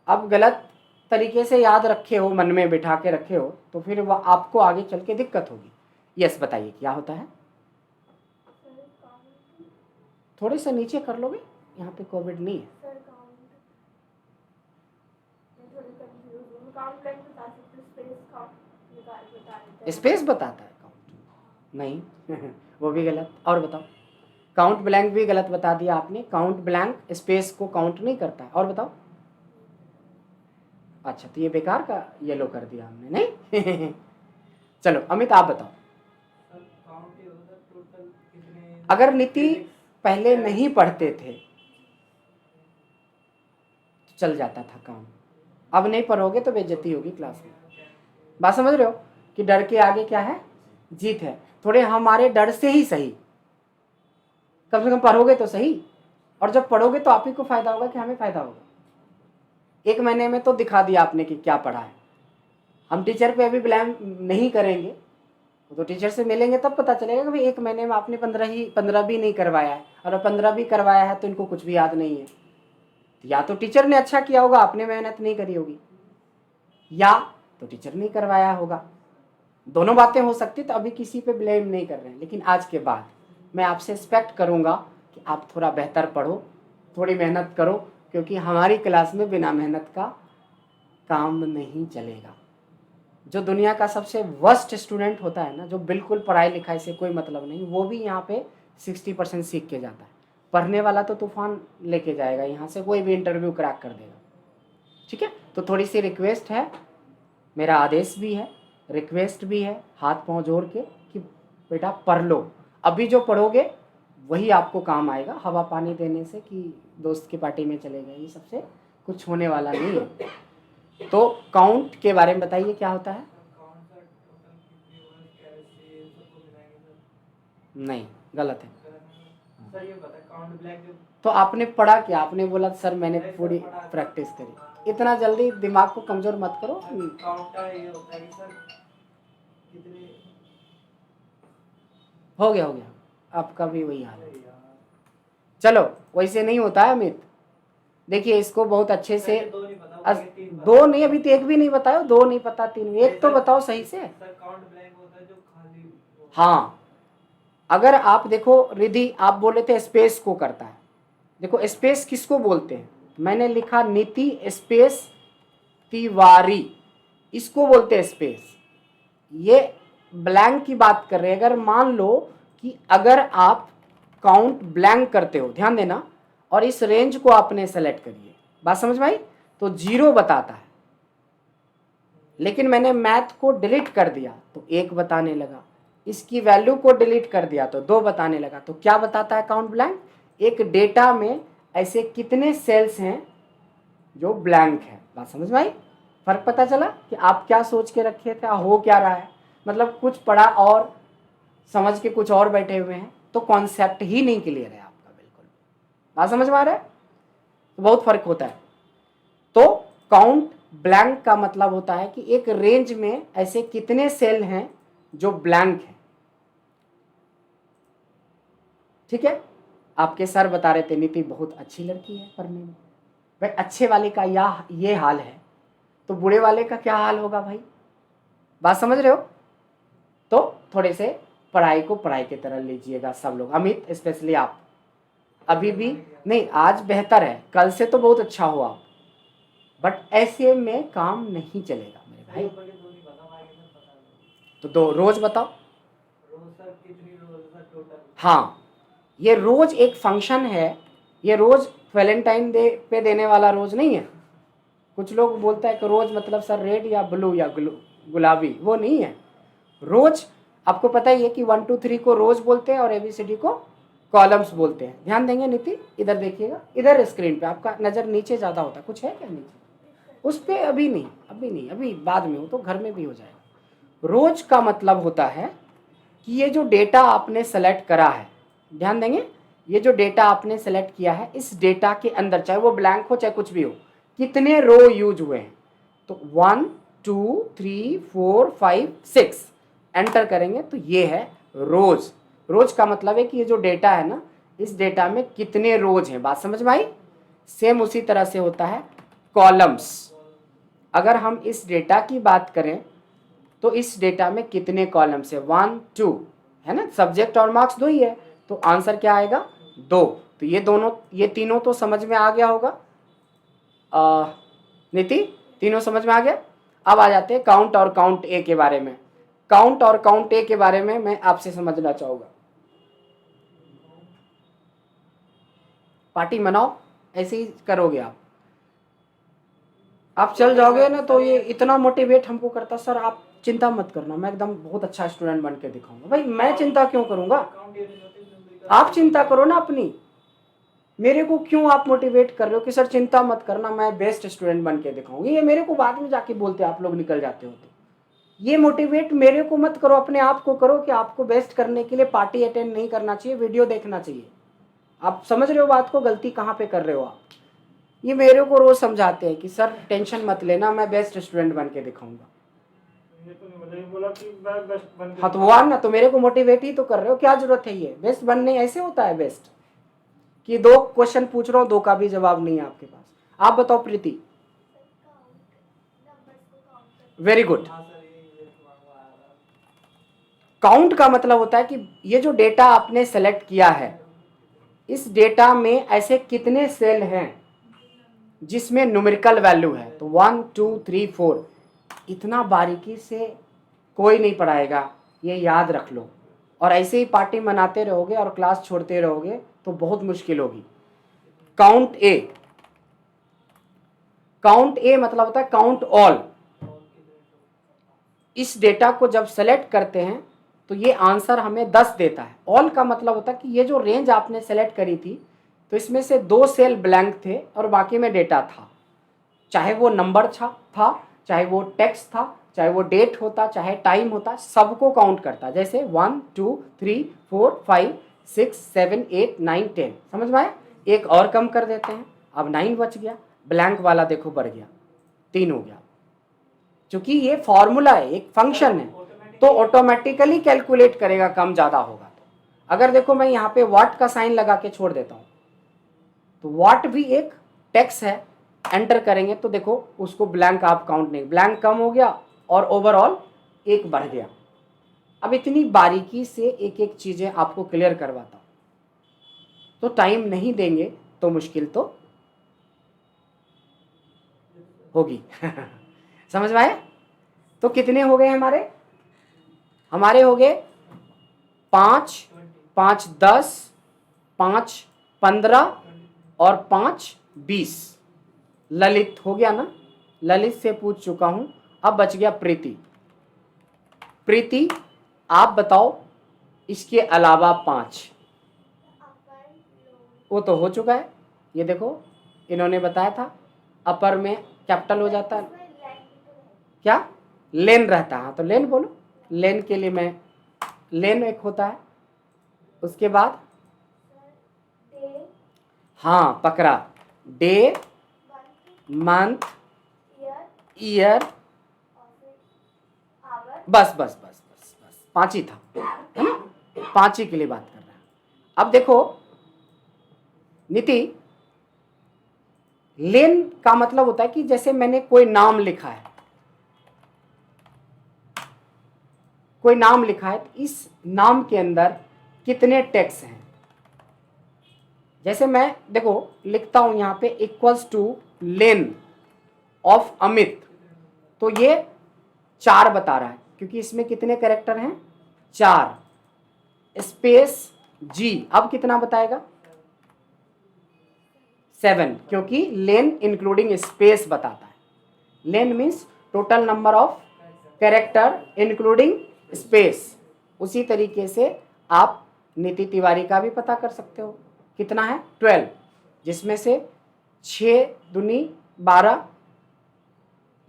अब गलत तरीके से याद रखे हो, मन में बिठा के रखे हो, तो फिर वह आपको आगे चल के दिक्कत होगी। यस, बताइए क्या होता है? थोड़े से नीचे कर लोगे, यहाँ पे कोविड नहीं है। सर काउंट, मैं थोड़ी कंफ्यूज हूँ। काउंट करके बता सकते हो, स्पेस काउंट निकाल बता देते हैं। स्पेस बताता है काउंट? नहीं वो भी गलत। और बताओ, काउंट ब्लैंक भी गलत बता दिया आपने। काउंट ब्लैंक स्पेस को काउंट नहीं करता है। और बताओ। अच्छा, तो ये बेकार का येलो कर दिया हमने, नहीं चलो अमित आप बताओ। सर काउंट ये होता है टोटल कितने। अगर नीति पहले नहीं पढ़ते थे तो चल जाता था काम, अब नहीं पढ़ोगे तो बेइज्जती होगी क्लास में। बात समझ रहे हो कि डर के आगे क्या है? जीत है। थोड़े हमारे डर से ही सही, कम से कम पढ़ोगे तो सही, और जब पढ़ोगे तो आप ही को फायदा होगा कि हमें फायदा होगा। 1 महीने में तो दिखा दिया आपने कि क्या पढ़ा है। हम टीचर पे अभी ब्लेम नहीं करेंगे, तो टीचर से मिलेंगे तब पता चलेगा कि भाई 1 महीने में आपने 15 भी नहीं करवाया है, और 15 भी करवाया है तो इनको कुछ भी याद नहीं है। या तो टीचर ने अच्छा किया होगा, आपने मेहनत नहीं करी होगी, या तो टीचर नहीं करवाया होगा। दोनों बातें हो सकती। तो अभी किसी पे ब्लेम नहीं कर रहे हैं, लेकिन आज के बाद मैं आपसे एक्सपेक्ट करूंगा कि आप थोड़ा बेहतर पढ़ो, थोड़ी मेहनत करो, क्योंकि हमारी क्लास में बिना मेहनत का काम नहीं चलेगा। जो दुनिया का सबसे वर्स्ट स्टूडेंट होता है ना, जो बिल्कुल पढ़ाई लिखाई से कोई मतलब नहीं, वो भी यहाँ पे 60% सीख के जाता है। पढ़ने वाला तो तूफान लेके जाएगा, यहाँ से कोई भी इंटरव्यू क्रैक कर देगा। ठीक है, तो थोड़ी सी रिक्वेस्ट है, मेरा आदेश भी है, रिक्वेस्ट भी है, हाथ पांव जोड़ के कि बेटा पढ़ लो। अभी जो पढ़ोगे वही आपको काम आएगा। हवा पानी देने से कि दोस्त की पार्टी में चले गए, ये सबसे कुछ होने वाला नहीं है। तो काउंट के बारे में बताइए क्या होता है? काउंट सर टोटल कितने वर्ड कैसे सबको मिलाएंगे सर। नहीं, गलत है। सर ये बता काउंट ब्लैंक जो। तो आपने पढ़ा क्या? आपने बोला सर मैंने नहीं सर, पूरी पढ़ा था। प्रैक्टिस करी। इतना जल्दी दिमाग को कमजोर मत करो। काउंट का ये होता है कि सर कितने। हो गया आपका भी वही हाल है। अरे यार, चलो, वैसे नहीं होता है अमित। देखिए इसको बहुत अच्छे से सर ये दो नहीं पता, वो 3 पता। 2 नहीं, अभी तो 1 भी नहीं बताओ। 2 नहीं पता, 3, 1 तो बताओ सही से। सर काउंट ब्लैंक होता है जो खाली हो। हाँ, अगर आप देखो रिधि, आप बोले थे स्पेस को करता है। देखो स्पेस किसको बोलते हैं? मैंने लिखा नीति स्पेस तिवारी, इसको बोलते हैं स्पेस। ये ब्लैंक की बात कर रहे हैं। अगर मान लो कि अगर आप काउंट ब्लैंक करते हो, ध्यान देना, और इस रेंज को आपने सेलेक्ट करिए, बात समझ में आई? तो 0 बताता है, लेकिन मैंने मैथ को डिलीट कर दिया तो 1 बताने लगा। इसकी वैल्यू को डिलीट कर दिया तो 2 बताने लगा। तो क्या बताता है काउंट ब्लैंक? एक डेटा में ऐसे कितने सेल्स हैं जो ब्लैंक है। बात समझ में आई? फर्क पता चला कि आप क्या सोच के रखे थे, हो क्या रहा है। मतलब कुछ पढ़ा और समझ के कुछ और बैठे हुए हैं, तो कॉन्सेप्ट ही नहीं क्लियर है आपका बिल्कुल। बात समझ में आ रहा है? तो बहुत फर्क होता है। तो काउंट ब्लैंक का मतलब होता है कि एक रेंज में ऐसे कितने सेल हैं जो ब्लैंक है। ठीक है, आपके सर बता रहे थे नीति बहुत अच्छी लड़की है पढ़ने में। भाई अच्छे वाले का ये हाल है तो बुरे वाले का क्या हाल होगा भाई? बात समझ रहे हो? तो थोड़े से पढ़ाई को पढ़ाई की तरह लीजिएगा सब लोग। अमित स्पेशली आप अभी भी नहीं, आज बेहतर है, कल से तो बहुत अच्छा हो आप। बट ऐसे में काम नहीं चलेगा मेरे भाई। तो दो रोज बताओ। रोज सर कितनी रोज सर टोटल? हाँ, ये रोज एक फंक्शन है, ये रोज वैलेंटाइन डे पे देने वाला रोज नहीं है। कुछ लोग बोलता है कि रोज मतलब सर रेड या ब्लू या गुलाबी, वो नहीं है। रोज आपको पता ही है कि 1 2 3 को रोज बोलते हैं और ABCD को कॉलम्स बोलते हैं। ध्यान देंगे नीति, इधर देखिएगा, इधर स्क्रीन पे आपका नज़र नीचे ज़्यादा होता है, कुछ है क्या नीचे? उस पर अभी नहीं, अभी बाद में हो तो घर में भी हो जाएगा। रोज का मतलब होता है कि ये जो डेटा आपने सेलेक्ट करा है, ध्यान देंगे, ये जो डेटा आपने सेलेक्ट किया है, इस डेटा के अंदर चाहे वो ब्लैंक हो चाहे कुछ भी हो, कितने रो यूज हुए हैं। तो 1 2 3 4 5 6 एंटर करेंगे तो ये है रोज। रोज का मतलब है कि ये जो डेटा है ना, इस डेटा में कितने रोज हैं। बात समझ में आई? सेम उसी तरह से होता है कॉलम्स। अगर हम इस डेटा की बात करें तो इस डेटा में कितने कॉलम्स है, 1 2 है ना, सब्जेक्ट और मार्क्स 2 ही है, तो आंसर क्या आएगा 2। तो ये तीनों तो समझ में आ गया होगा नीति, तीनों समझ में आ गया। अब आ जाते हैं काउंट और काउंट ए के बारे में। काउंट और काउंट ए के बारे में मैं आपसे समझना चाहूंगा। पार्टी मनाओ, ऐसे ही करोगे आप चल जाओगे ना तो ये इतना मोटिवेट हमको करता, सर आप चिंता मत करना, मैं एकदम बहुत अच्छा स्टूडेंट बन के दिखाऊंगा। भाई मैं चिंता क्यों करूंगा, आप चिंता करो ना अपनी। मेरे को क्यों आप मोटिवेट कर रहे हो कि सर चिंता मत करना, मैं बेस्ट स्टूडेंट बन के दिखाऊंगी। ये मेरे को बाद में जाके बोलते आप लोग निकल जाते हो। तो ये मोटिवेट मेरे को मत करो, अपने आप को करो कि आपको बेस्ट करने के लिए पार्टी अटेंड नहीं करना चाहिए, वीडियो देखना चाहिए। आप समझ रहे हो बात को, गलती कहाँ पे कर रहे हो आप। ये मेरे को रोज समझाते हैं कि सर टेंशन मत लेना, मैं बेस्ट स्टूडेंट बन के दिखाऊंगा। ये तो नहीं, मुझे बोला कि मैं बेस्ट बन के हाँ तो वो ना, तो मेरे को मोटिवेट ही तो कर रहे हो, क्या जरूरत है। ये बेस्ट बनने ऐसे होता है बेस्ट, कि 2 क्वेश्चन पूछ रहा हूँ, 2 का भी जवाब नहीं है आपके पास। आप बताओ प्रीति। Very good. काउंट का मतलब होता है कि ये जो डेटा आपने सेलेक्ट किया है, इस डेटा में ऐसे कितने सेल हैं जिसमें न्यूमेरिकल वैल्यू है। तो 1 2 3 4, इतना बारीकी से कोई नहीं पढ़ाएगा, ये याद रख लो। और ऐसे ही पार्टी मनाते रहोगे और क्लास छोड़ते रहोगे तो बहुत मुश्किल होगी। काउंट ए, काउंट ए मतलब होता है काउंट ऑल। इस डेटा को जब सेलेक्ट करते हैं तो ये आंसर हमें 10 देता है। ऑल का मतलब होता है कि ये जो रेंज आपने सेलेक्ट करी थी, तो इसमें से 2 सेल ब्लैंक थे और बाकी में डेटा था। चाहे वो नंबर था, चाहे वो टेक्स्ट था, चाहे वो डेट होता, चाहे टाइम होता, सबको काउंट करता। जैसे 1 2 3 4 5 6 7 8 9 10, समझ में आया। एक और कम कर देते हैं, अब 9 बच गया, ब्लैंक वाला देखो बढ़ गया, 3 हो गया। क्योंकि ये फॉर्मूला है, एक फंक्शन है, तो ऑटोमेटिकली कैलकुलेट करेगा कम ज़्यादा होगा तो। अगर देखो मैं यहाँ पे वाट का साइन लगा के छोड़ देता हूँ, तो वाट भी एक टेक्स्ट है, एंटर करेंगे तो देखो उसको ब्लैंक आप काउंट नहीं, ब्लैंक कम हो गया और ओवरऑल 1 बढ़ गया। अब इतनी बारीकी से एक एक चीज़ें आपको क्लियर करवाता हूँ, तो टाइम नहीं देंगे तो मुश्किल तो होगी। समझ में आया। तो कितने हो गए हमारे हो गए 5 5 10 5 15 और 5 20। ललित हो गया ना, ललित से पूछ चुका हूं। अब बच गया प्रीति। प्रीति आप बताओ इसके अलावा 5। वो तो हो चुका है, ये देखो इन्होंने बताया था अपर में कैपिटल हो जाता है क्या, लेन रहता है। हाँ तो लेन बोलो, लेन के लिए मैं लेन एक होता है। उसके बाद हाँ पकड़ा, डे मंथ ईयर, बस 5 ही था, है ना, 5 ही के लिए बात कर रहे हैं। अब देखो नीति, लेन का मतलब होता है कि जैसे मैंने कोई नाम लिखा है, कोई नाम लिखा है, तो इस नाम के अंदर कितने टेक्स्ट हैं। जैसे मैं देखो लिखता हूं यहां पे equals two lane, of Amit, तो ये 4 बता रहा है क्योंकि इसमें कितने कैरेक्टर हैं, 4, स्पेस जी अब कितना बताएगा, 7, क्योंकि लेन इंक्लूडिंग स्पेस बताता है। Len means total number of character including space. उसी तरीके से आप नीति तिवारी का भी पता कर सकते हो, कितना है 12, जिसमें से 6 दूनी 12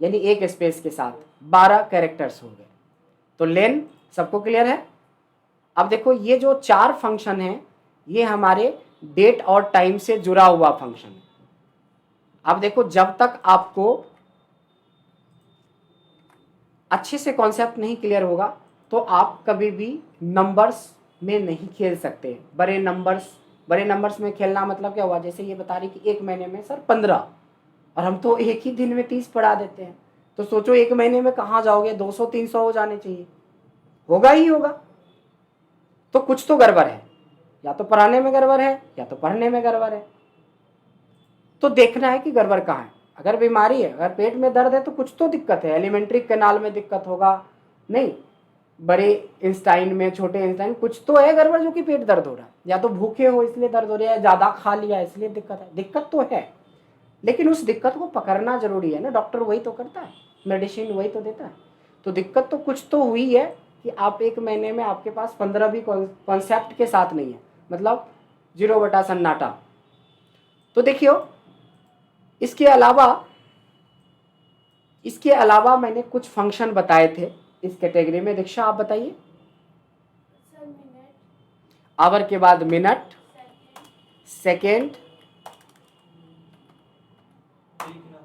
यानी एक स्पेस के साथ 12 कैरेक्टर्स हो गए। तो लेन सबको क्लियर है। अब देखो ये जो 4 फंक्शन है ये हमारे डेट और टाइम से जुड़ा हुआ फंक्शन है। अब देखो जब तक आपको अच्छे से कॉन्सेप्ट नहीं क्लियर होगा तो आप कभी भी नंबर्स में नहीं खेल सकते। बड़े नंबर्स में खेलना मतलब क्या हुआ, जैसे ये बता रही कि एक महीने में सर 15 और हम तो एक ही दिन में 30 पढ़ा देते हैं, तो सोचो एक महीने में कहाँ जाओगे, 200-300 हो जाने चाहिए, होगा ही होगा। तो कुछ तो गड़बड़ है, या तो पढ़ाने में गड़बड़ है या तो पढ़ने में गड़बड़ है। तो देखना है कि गड़बड़ कहाँ है। अगर बीमारी है, अगर पेट में दर्द है तो कुछ तो दिक्कत है, एलिमेंट्री कैनाल में दिक्कत होगा, नहीं बड़े इंस्टाइन में, छोटे इंस्टाइन, कुछ तो है गड़बड़ जो कि पेट दर्द हो रहा है, या तो भूखे हो इसलिए दर्द हो रहा है, ज़्यादा खा लिया इसलिए दिक्कत है, दिक्कत तो है, लेकिन उस दिक्कत को पकड़ना जरूरी है ना। डॉक्टर वही तो करता है, मेडिसिन वही तो देता है। तो दिक्कत तो कुछ तो हुई है कि आप एक महीने में आपके पास 15 भी कॉन्सेप्ट के साथ नहीं है, मतलब 0 बटा सन्नाटा। तो देखियो इसके अलावा मैंने कुछ फंक्शन बताए थे इस कैटेगरी में। दीक्षा आप बताइए। सर मिनट, आवर के बाद मिनट, सेकेंड, वीकडे,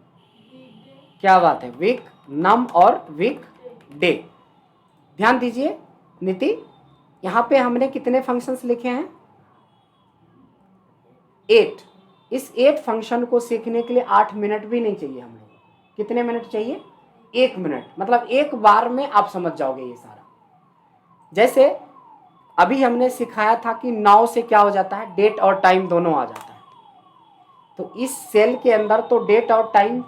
क्या बात है, वीक, नम और वीक डे। ध्यान दीजिए नीति, यहाँ पे हमने कितने फंक्शंस लिखे हैं, 8। इस 8 फंक्शन को सीखने के लिए 8 मिनट भी नहीं चाहिए हम लोग। कितने मिनट चाहिए, 1 मिनट, मतलब एक बार में आप समझ जाओगे ये सारा। जैसे अभी हमने सिखाया था कि 9 से क्या हो जाता है, डेट और टाइम दोनों आ जाता है। तो इस सेल के अंदर तो डेट और टाइम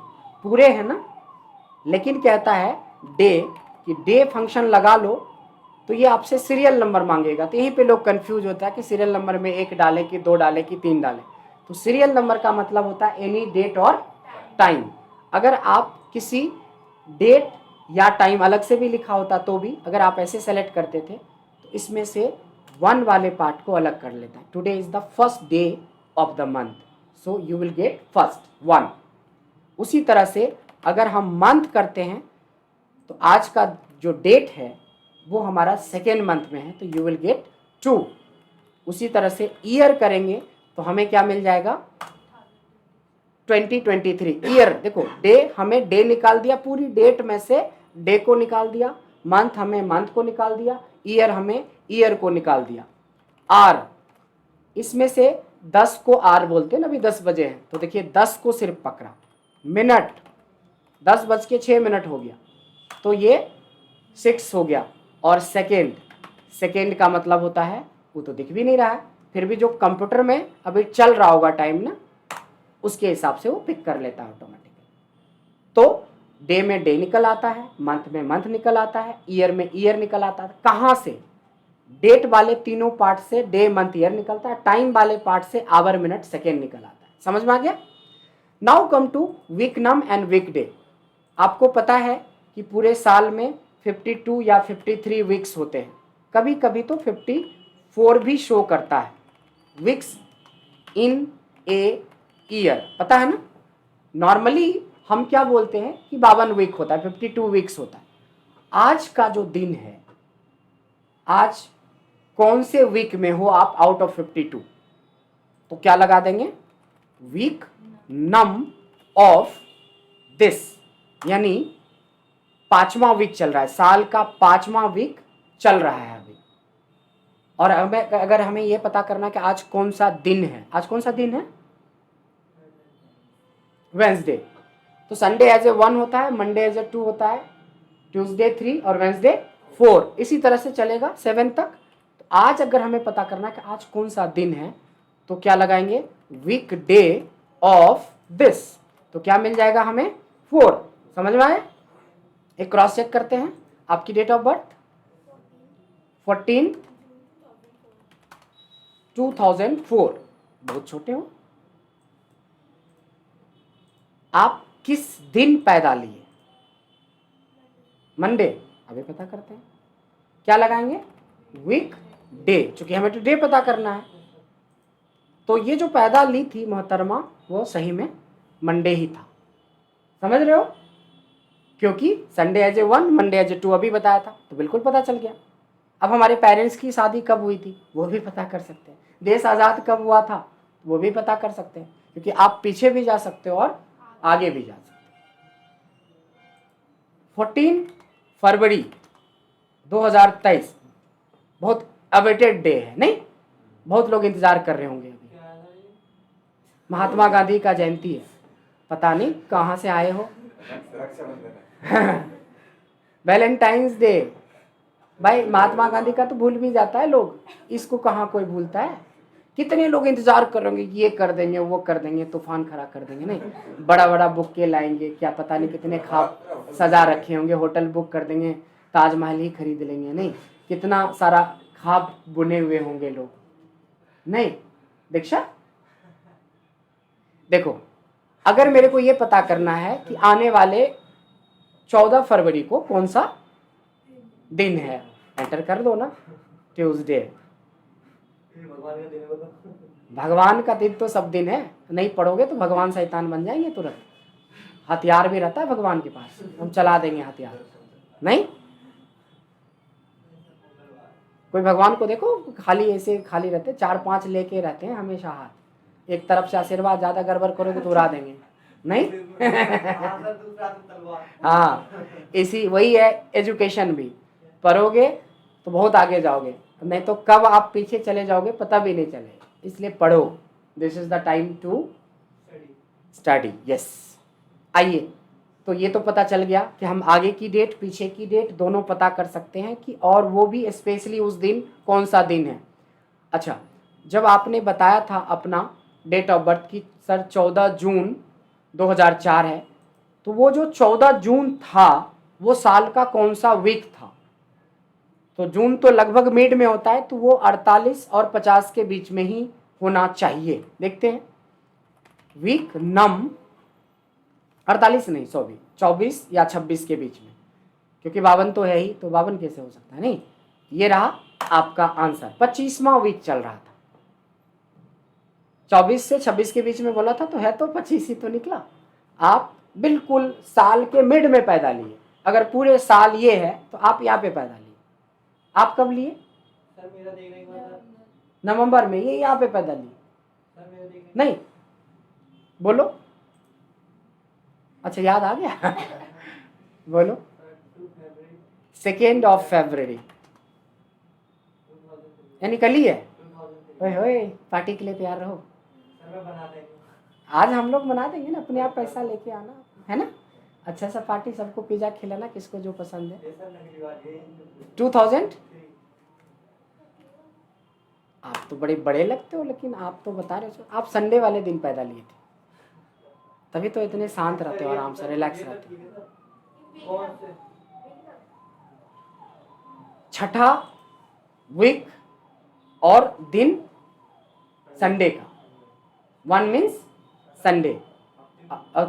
पूरे हैं ना, लेकिन कहता है डे, कि डे फंक्शन लगा लो तो ये आपसे सीरियल नंबर मांगेगा। तो यहीं पे लोग कंफ्यूज होता है कि सीरियल नंबर में 1 डाले कि 2 डाले कि 3 डाले। तो सीरियल नंबर का मतलब होता है एनी डेट और टाइम। अगर आप किसी डेट या टाइम अलग से भी लिखा होता तो भी, अगर आप ऐसे सेलेक्ट करते थे तो इसमें से 1 वाले पार्ट को अलग कर लेता है। Today is the first day of the month, so you will get first 1। उसी तरह से अगर हम मंथ करते हैं तो आज का जो डेट है वो हमारा सेकेंड मंथ में है, तो यू विल गेट 2। उसी तरह से ईयर करेंगे तो हमें क्या मिल जाएगा, 2023 ईयर। देखो डे, हमें डे निकाल दिया, पूरी डेट में से डे को निकाल दिया, मंथ हमें मंथ को निकाल दिया, ईयर हमें ईयर को निकाल दिया। आर, इसमें से 10 को आर बोलते हैं ना, अभी 10 बजे हैं तो देखिए 10 को सिर्फ पकड़ा। मिनट, 10:06 हो गया तो ये 6 हो गया। और सेकेंड का मतलब होता है, वो तो दिख भी नहीं रहा है, फिर भी जो कंप्यूटर में अभी चल रहा होगा टाइम ना, उसके हिसाब से वो पिक कर लेता है ऑटोमेटिकली। तो डे में डे निकल आता है, मंथ में मंथ निकल आता है, ईयर में ईयर निकल आता है। कहाँ से, डेट वाले तीनों पार्ट से डे मंथ ईयर निकलता है, टाइम वाले पार्ट से आवर मिनट सेकेंड निकल आता है। समझ में आ गया। Now come to weeknum and weekday. आपको पता है कि पूरे साल में 52 या 53 वीक्स होते हैं, कभी कभी तो 54 भी शो करता है वीक्स इन ए ईयर, पता है ना। नॉर्मली हम क्या बोलते हैं कि 52 वीक होता है, 52 वीक्स होता है। आज का जो दिन है, आज कौन से वीक में हो आप आउट ऑफ 52, तो क्या लगा देंगे, वीक नम ऑफ दिस, यानी 5वां वीक चल रहा है, साल का 5वां वीक चल रहा है अभी। और अगर हमें यह पता करना कि आज कौन सा दिन है, आज कौन सा दिन है, वेंसडे, तो संडे एज ए 1 होता है, मंडे एज ए 2 होता है, ट्यूसडे 3 और वेंसडे 4, इसी तरह से चलेगा 7 तक। तो आज अगर हमें पता करना कि आज कौन सा दिन है तो क्या लगाएंगे, वीक डे ऑफ दिस, तो क्या मिल जाएगा हमें, 4 समझ में आए? एक क्रॉस चेक करते हैं। आपकी डेट ऑफ बर्थ 14 2004, बहुत छोटे हो। आप किस दिन पैदा लिए? मंडे। अभी पता करते हैं, क्या लगाएंगे? वीक डे, चूंकि हमें तो डे पता करना है। तो ये जो पैदा ली थी मोहतरमा, वो सही में मंडे ही था। समझ रहे हो? क्योंकि Sunday as a 1, Monday as a 2 अभी बताया था, तो बिल्कुल पता चल गया। अब हमारे पेरेंट्स की शादी कब हुई थी वो भी पता कर सकते हैं। देश आज़ाद कब हुआ था वो भी पता कर सकते हैं, क्योंकि आप पीछे भी जा सकते हो और आगे भी जा सकते हो। 14 फरवरी 2023 बहुत अवेटेड डे है, नहीं? बहुत लोग इंतजार कर रहे होंगे। अभी क्या है ये? महात्मा गांधी का जयंती है। पता नहीं कहाँ से आए हो। रक्षाबंधन है। Valentine's day. भाई महात्मा गांधी का तो भूल भी जाता है लोग, इसको कहाँ कोई भूलता है। कितने लोग इंतजार कर रहे होंगे, ये कर देंगे वो कर देंगे, तूफान खड़ा कर देंगे। नहीं, बड़ा बड़ा बुक लाएंगे, क्या पता नहीं कितने खाब सजा रखे होंगे, होटल बुक कर देंगे, ताजमहल ही खरीद लेंगे। नहीं, कितना सारा खाब बुने हुए होंगे लोग। नहीं दीक्षा, देखो अगर मेरे को ये पता करना है कि आने वाले 14 फरवरी को कौन सा दिन है, एंटर कर दो ना, ट्यूसडे। ये भगवान का दिन है बताओ। भगवान का दिन तो सब दिन है, नहीं पढ़ोगे तो भगवान शैतान बन जाएंगे तुरंत। हथियार भी रहता है भगवान के पास, हम चला देंगे हथियार। नहीं, कोई भगवान को देखो खाली ऐसे खाली रहते, 4-5 लेके रहते हैं हमेशा हाथ। एक तरफ से आशीर्वाद, ज्यादा गड़बड़ करोगे तो उड़ा देंगे। नहीं हाँ सर, दूसरा तो तलवार। हाँ, इसी वही है एजुकेशन भी। पढ़ोगे तो बहुत आगे जाओगे, नहीं तो कब आप पीछे चले जाओगे पता भी नहीं चलेगा। इसलिए पढ़ो, this is the time to study. Yes, आइए, तो ये तो पता चल गया कि हम आगे की डेट पीछे की डेट दोनों पता कर सकते हैं कि, और वो भी स्पेशली उस दिन कौन सा दिन है। अच्छा, जब आपने बताया था अपना डेट ऑफ बर्थ की सर 14 जून 2004 है, तो वो जो 14 जून था वो साल का कौन सा वीक था? तो जून तो लगभग मिड में होता है, तो वो 48 और 50 के बीच में ही होना चाहिए। देखते हैं, वीक नम 48 नहीं, 24 या 26 के बीच में, क्योंकि 52 तो है ही, तो 52 कैसे हो सकता है? नहीं, ये रहा आपका आंसर। 25वां वीक चल रहा था, 24 से 26 के बीच में बोला था, तो है तो 25 ही तो निकला। आप बिल्कुल साल के मिड में पैदा लिए। अगर पूरे साल ये है तो आप यहाँ पे पैदा लिए। आप कब लिए? सर मेरा देखने के बाद नवंबर में, ये यहाँ पे पैदा लिए। सर मेरा देखने नहीं, बोलो। अच्छा, याद आ गया बोलो। 2 फरवरी 2 फरवरी, 2003। यानी कल ही है। 2003। ओए होए, पार्टी के लिए तैयार रहो। सर मैं बना देंगे। आज हम लोग बना देंगे ना, अपने आप पैसा लेके आना है ना। अच्छा सा पार्टी, सबको पिज्जा खिलाना, किसको जो पसंद है। ये सर नकली बात है। 2000। आप तो बड़े बड़े लगते हो, लेकिन आप तो बता रहे हो आप संडे वाले दिन पैदा लिए थे, तभी तो इतने शांत रहते हो, आराम से रिलैक्स रहते हो। कौन से? छठा वीक और दिन संडे का, 1 मीन्स संडे।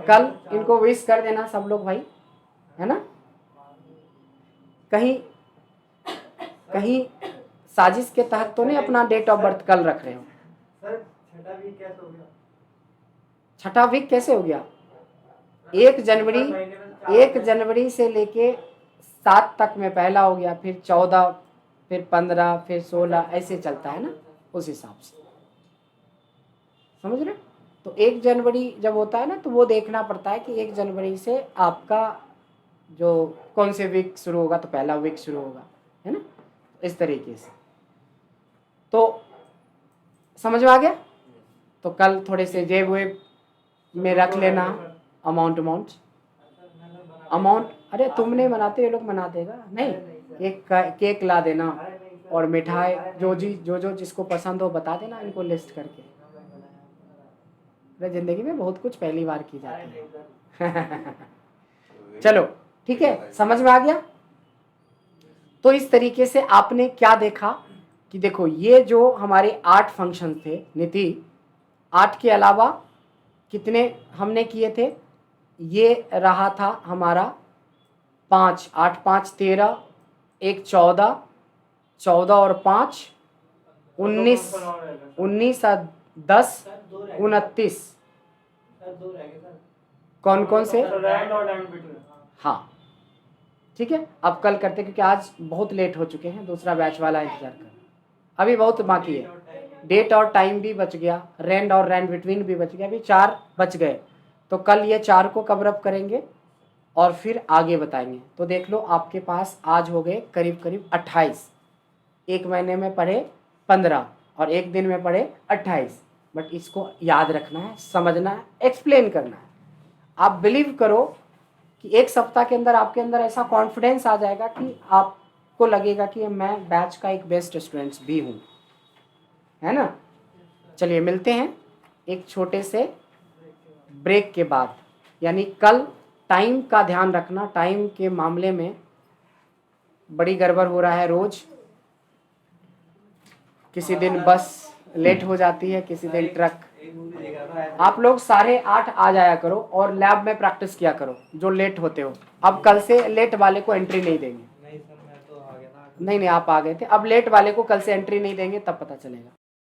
कल इनको विश कर देना सब लोग भाई, है ना। कहीं कहीं साजिश के तहत तो नहीं अपना डेट ऑफ बर्थ कल रख रहे हो? सर छठा वीक कैसे हो गया? छठा वीक कैसे हो गया? 1 जनवरी से लेके 7 तक में पहला हो गया, फिर 14, फिर 15, फिर 16, ऐसे चलता है ना, उस हिसाब से। समझ रहे? तो 1 जनवरी जब होता है ना, तो वो देखना पड़ता है कि 1 जनवरी से आपका जो कौन से वीक शुरू होगा, तो पहला वीक शुरू होगा, है ना, इस तरीके से। तो समझ में आ गया? तो कल थोड़े से जेब वेब में रख लेना अमाउंट। अरे तुमने बनाते, ये लोग बना देगा नहीं। एक केक ला देना और मिठाई, जो जिसको पसंद हो बता देना इनको लिस्ट करके। अरे जिंदगी में बहुत कुछ पहली बार की जाती है चलो ठीक है, समझ में आ गया। तो इस तरीके से आपने क्या देखा कि देखो ये जो हमारे 8 फंक्शन थे नीति, 8 के अलावा कितने हमने किए थे, ये रहा था हमारा 5, 8 5 13, एक 14, 14 और 5 19, 19 और 10 सर 2 रह गए 29। सर, 2 रह गए सर। कौन कौन से? रैंड और लैंड बिटवीन। हाँ ठीक है, अब कल करते क्योंकि आज बहुत लेट हो चुके हैं, दूसरा बैच वाला इंतजार कर, अभी बहुत बाकी है। डेट और टाइम भी बच गया, रैंड और रैंड बिटवीन भी बच गया, अभी 4 बच गए। तो कल ये 4 को कवर अप करेंगे और फिर आगे बताएंगे। तो देख लो आपके पास आज हो गए करीब करीब 28, एक महीने में पढ़े 15 और एक दिन में पढ़े 28। बट इसको याद रखना है, समझना है, एक्सप्लेन करना है। आप बिलीव करो कि एक सप्ताह के अंदर आपके अंदर ऐसा कॉन्फिडेंस आ जाएगा कि आपको लगेगा कि मैं बैच का एक बेस्ट स्टूडेंट भी हूँ, है ना। चलिए मिलते हैं एक छोटे से ब्रेक के बाद। यानी कल टाइम का ध्यान रखना, टाइम के मामले में बड़ी गड़बड़ हो रहा है। रोज किसी दिन बस लेट हो जाती है, किसी दिन ट्रक। एक मूवी देख रहा था। आप लोग 8:30 आ जाया करो और लैब में प्रैक्टिस किया करो जो लेट होते हो। अब कल से लेट वाले को एंट्री नहीं देंगे। नहीं सर, मैं तो आ गया था। नहीं आप आ गए थे, अब लेट वाले को कल से एंट्री नहीं देंगे, तब पता चलेगा।